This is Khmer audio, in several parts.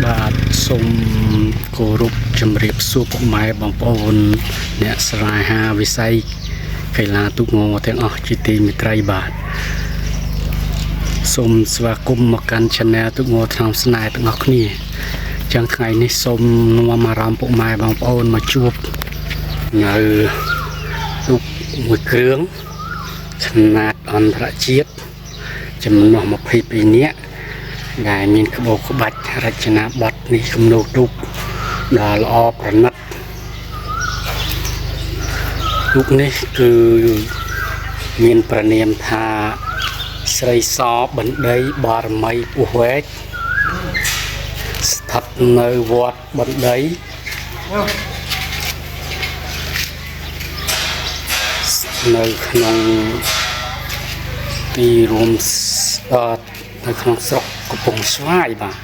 បាទសូមគោរពជម្រាបសួរពុកម៉ែបងប្អូនអ្នកស្រាហាវិស័យកីឡាទូកងទាំងអស់ជាទីមេត្រីបាទសូមស្វាគមន៍មកកាន់ Channel ទូកងថ្នាំស្នេហ៍ទាំងអស់គ្នាចឹងថ្ងៃនេះសូមនាំអារម្មណ៍ពុកម៉ែបងប្អូនមកជួបនៅទូកមួយគ្រឿងຂະຫນាតអន្តរជាតិចំនួន22នាក់ដែលមានក្បូរក្បាច់រចនាបថនេះគំនូរទូកដ៏ល្អប្រណិតទូកនេះគឺមានប្រនាមថាស្រីសបណ្ឌីបារមីពោះវែកស្ថិតនៅវត្តបណ្ឌីនៅក្នុងទីរួមនៅក្នុងស្រុកកំពង់ស្វាយបាទ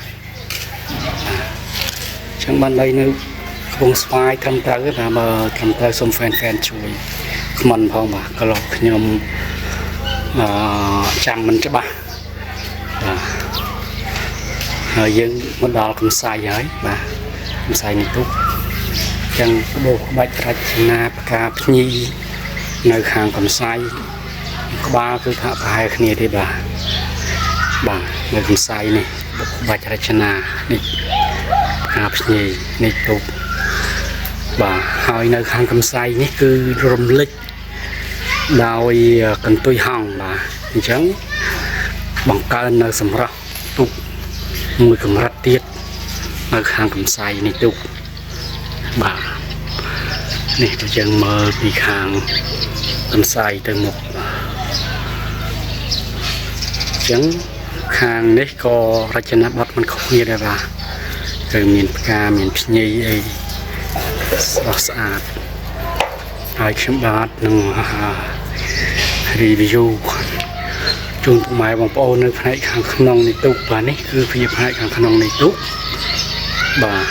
ចឹងបាននៅកំពង់ស្វាយត្រឹមត្រូវណាបើត្រឹមត្រូវសូមហ្វេនជួយខមមិនផងបាទក៏លោកខ្ញុំចាំមិនច្បាស់បាទហើយយើងមកដល់កំសៃហើយបាទកំសៃនេះទុកចឹងក្បូរក្បាច់រចនាផ្កាភ្ញីនៅខាងកំសៃក្បាលគឺថាប្រហែលគ្នាទេបាទនៅកំសៃនេះក្បាច់រចនានេះផ្កាភ្ញីនេះទុកបាទហើយនៅខាងកំសៃនេះគឺរំលេចដោយកន្ទុយហង្សបាទអញ្ចឹងបង្កើននៅសម្រស់ទុកមួយកម្រិតទៀតនៅខាងកំសៃនេះទុកបាទនេះទៅយើងមើលពីខាងកំសៃទៅមុខអញ្ចឹងខាងនេះក៏រចនាបថមិនខុសគ្នាដែរបាទគឺមានផ្កាមានភ្ញីអីស្រស់ស្អាតហើយខ្ញុំបាទនឹង review ជូនពុកម៉ែបងប្អូននៅផ្នែកខាងក្នុងនៃទូកបាទនេះគឺវាផ្នែកខាងក្នុងនៃទូកបាទ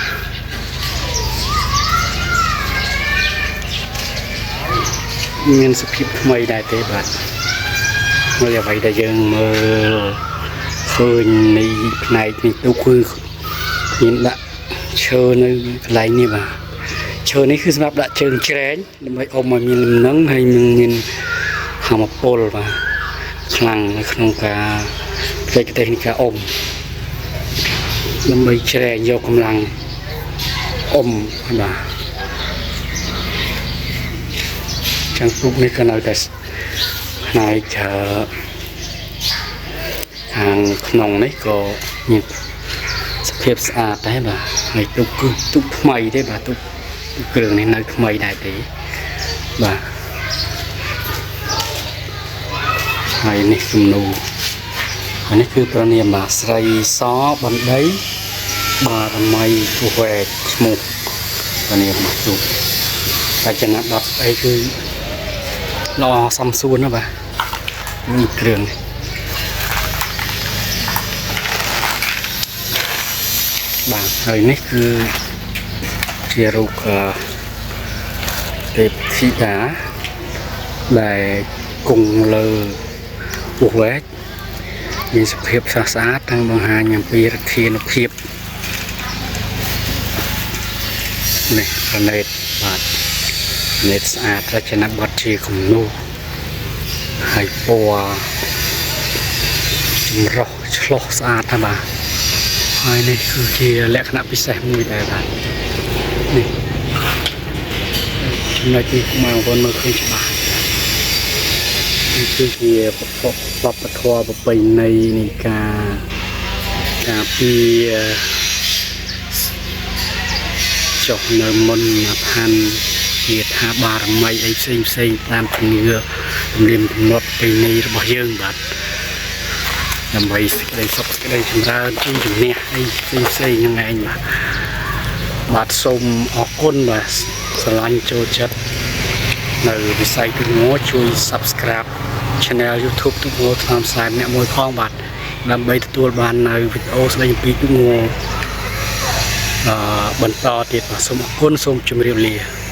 មានសភាពថ្មីដែរទេបាទមើលអ្វីដែលយើងមើលឃើញនៃផ្នែកនៃទូកគឺមានដាក់ឈើនៅកន្លែងនេះបាទឈើនេះគឺសម្រាប់ដាក់ជើងច្រែងដើម្បីអុំឲ្យមានលំនឹងហើយមានធម្មពលបាទខ្លាំងនៅក្នុងការបច្ចេកទេសនៃការអុំដើម្បីច្រែងយកកម្លាំងអុំបាទចឹងទូកនេះក៏នៅតែផ្នែកខាងក្នុងនេះក៏មានសភាពស្អាតដែរបាទហើយទូកគឺទូកថ្មីទេបាទទូកគ្រឿងនេះនៅថ្មីដែរទេបាទហើយនេះគំនូរហើយនេះគឺប្រនាមបាទស្រីសបណ្ឌីបារមីពោះវែកឈ្មោះប្រនាមបាទទូករចនាបថអីគឺល្អសំសួនណាបាទនេះគ្រឿងបាទហើយនេះគឺជារូបទេពធីតាដែលគង់លើពោះវែកមានសភាពស្រស់ស្អាតទាំងបង្ហាញអំពីរធានុភាពនេះប្រណេតបាទនេះស្អាតរចនាបថជាគំនូរហើយពណ៌ចម្រុះឆ្លុះស្អាតណាបាទហើយនេះគឺជាលក្ខណៈពិសេសមួយដែរបាទនេះចំណុចនេះមកបងមើលឃើញច្បាស់នេះគឺជាវប្បធម៌ប្រពៃណីនៃការពារចុះនៅមុនឋានជាថាបារមីអីផ្សេងតាមជំនឿទំនៀមទម្លាប់ប្រពៃណីរបស់យើងបាទដើម្បីសេចក្តីសុខសេចក្តីចម្រើនជ័យជំនះអីផ្សេងហ្នឹងឯងបាទសូមអរគុណបាទស្រឡាញ់ចូលចិត្តនៅវិស័យទូកងជួយ Subscribe Channel YouTube ទូកងថ្នាំស្នេហ៍អ្នកមួយផងបាទដើម្បីទទួលបាននៅវីដេអូស្ដីអំពីទូកងបន្តទៀតបាទសូមអរគុណសូមជម្រាបលា